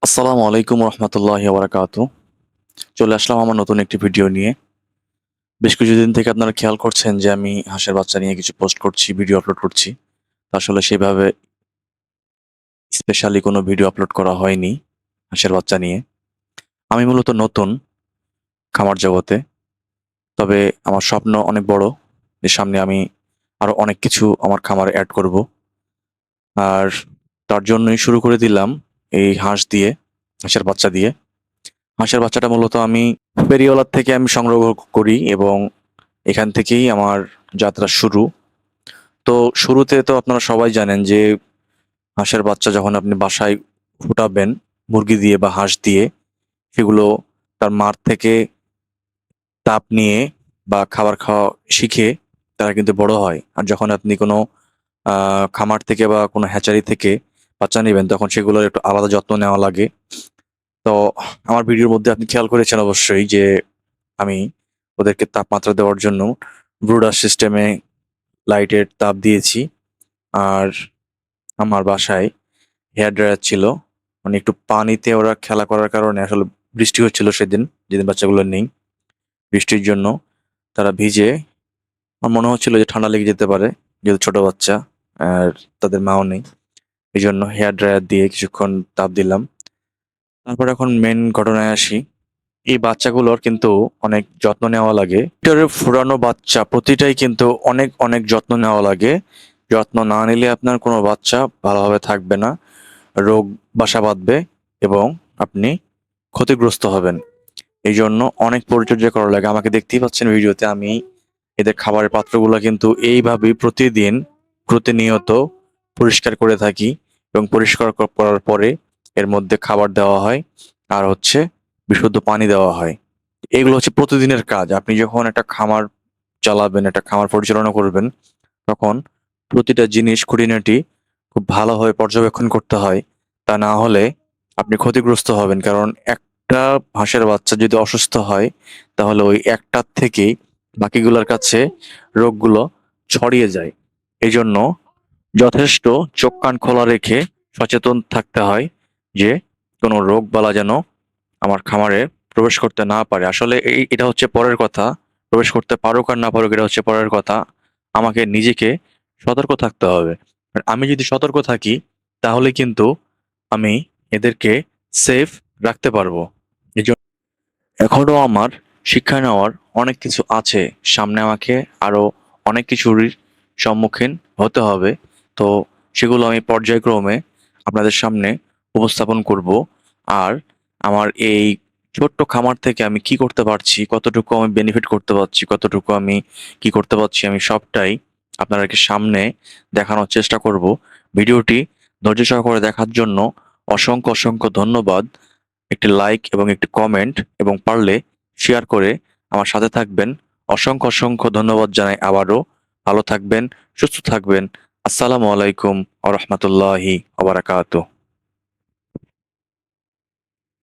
আসসালামু আলাইকুম রহমতুল্লাহি বারাকাতু। চলে আসলাম আমার নতুন একটি ভিডিও নিয়ে। বেশ কিছুদিন থেকে আপনারা খেয়াল করছেন যে আমি হাঁসের বাচ্চা নিয়ে কিছু পোস্ট করছি, ভিডিও আপলোড করছি। আসলে সেভাবে স্পেশালি কোনো ভিডিও আপলোড করা হয়নি হাঁসের বাচ্চা নিয়ে। আমি মূলত নতুন খামার জগতে। তবে আমার স্বপ্ন অনেক বড় যে সামনে আমি আরো অনেক কিছু আমার খামারে এড করব। আর তার জন্যই শুরু করে দিলাম এই হাঁস দিয়ে, হাঁসের বাচ্চা দিয়ে। হাঁসের বাচ্চাটা মূলত আমি ফেরিওয়ালার থেকে আমি সংগ্রহ করি এবং এখান থেকেই আমার যাত্রা শুরু। তো শুরুতে তো আপনারা সবাই জানেন যে হাঁসের বাচ্চা যখন আপনি বাসায় ফুটাবেন মুরগি দিয়ে বা হাঁস দিয়ে, সেগুলো তার মার থেকে তাপ নিয়ে বা খাবার খাওয়া শিখে তারা কিন্তু বড় হয়। আর যখন আপনি কোনো খামার থেকে বা কোনো হ্যাচারি থেকে বাচ্চা নেবেন তখন সেগুলোর একটু আলাদা যত্ন নেওয়া লাগে। তো আমার ভিডিওর মধ্যে আপনি খেয়াল করেছেন অবশ্যই যে আমি ওদেরকে তাপমাত্রা দেওয়ার জন্য ব্রুডার সিস্টেমে লাইটের তাপ দিয়েছি। আর আমার বাসায় হেয়ার ড্রায়ার ছিল। মানে একটু পানিতে ওরা খেলা করার কারণে আসলে বৃষ্টি হচ্ছিল সেদিন, যেদিন বাচ্চাগুলো নেই। বৃষ্টির জন্য তারা ভিজে আমার মনে হচ্ছিল যে ঠান্ডা লেগে যেতে পারে, যেহেতু ছোট বাচ্চা আর তাদের মাও নেই। এই জন্য হেয়ার ড্রায়ার দিয়ে কিছুক্ষণ তাপ দিলাম। তারপর এখন মেন ঘটনায় আসি। এই বাচ্চাগুলোর কিন্তু অনেক যত্ন নেওয়া লাগে। এটার ফুরানো বাচ্চা প্রতিটাই কিন্তু অনেক অনেক যত্ন নেওয়া লাগে। যত্ন না নিলে আপনার কোনো বাচ্চা ভালোভাবে থাকবে না, রোগ বাসা বাঁধবে এবং আপনি ক্ষতিগ্রস্ত হবেন। এই জন্য অনেক পরিচর্যা করা লাগে। আমাকে দেখতেই পাচ্ছেন ভিডিওতে, আমি এদের খাবারের পাত্রগুলো কিন্তু এইভাবেই প্রতিদিন প্রতিনিয়ত পরিষ্কার করে থাকি এবং পরিষ্কার করার পরে এর মধ্যে খাবার দেওয়া হয় আর হচ্ছে বিশুদ্ধ পানি দেওয়া হয়। এগুলো হচ্ছে প্রতিদিনের কাজ। আপনি যখন একটা খামার চালাবেন, একটা খামার পরিচালনা করবেন, তখন প্রতিটা জিনিস খুঁটিনাটি খুব ভালোভাবে পর্যবেক্ষণ করতে হয়। তা না হলে আপনি ক্ষতিগ্রস্ত হবেন। কারণ একটা হাঁসের বাচ্চা যদি অসুস্থ হয় তাহলে ওই একটার থেকেই বাকিগুলোর কাছে রোগগুলো ছড়িয়ে যায়। এই জন্য যথেষ্ট চোখ কান খোলা রেখে সচেতন থাকতে হয় যে কোনো রোগ বালা যেন আমার খামারে প্রবেশ করতে না পারে। আসলে এটা হচ্ছে পরের কথা। প্রবেশ করতে পারুক আর না পারুক এটা হচ্ছে পরের কথা। আমাকে নিজেকে সতর্ক থাকতে হবে। আর আমি যদি সতর্ক থাকি তাহলে কিন্তু আমি এদেরকে সেফ রাখতে পারবো। এজন্য এখনো আমার শিক্ষা নেওয়ার অনেক কিছু আছে। সামনে আমাকে আরো অনেক কিছুর সম্মুখীন হতে হবে। তো সেগুলো আমি পর্যায়ক্রমে আপনাদের সামনে উপস্থাপন করব। আর আমার এই ছোট্ট খামার থেকে আমি কি করতে পারছি, কতটুকু আমি বেনিফিট করতে পারছি, কতটুকু আমি কি করতে পারছি, আমি সবটাই আপনাদেরকে সামনে দেখানোর চেষ্টা করব। ভিডিওটি ধৈর্য সহকারে দেখার জন্য অসংখ্য অসংখ্য ধন্যবাদ। একটি লাইক এবং একটি কমেন্ট এবং পারলে শেয়ার করে আমার সাথে থাকবেন। অসংখ্য অসংখ্য ধন্যবাদ জানাই আবারও। ভালো থাকবেন, সুস্থ থাকবেন। আসসালামু আলাইকুম ওয়া রাহমাতুল্লাহি ওয়া বারাকাতুহু।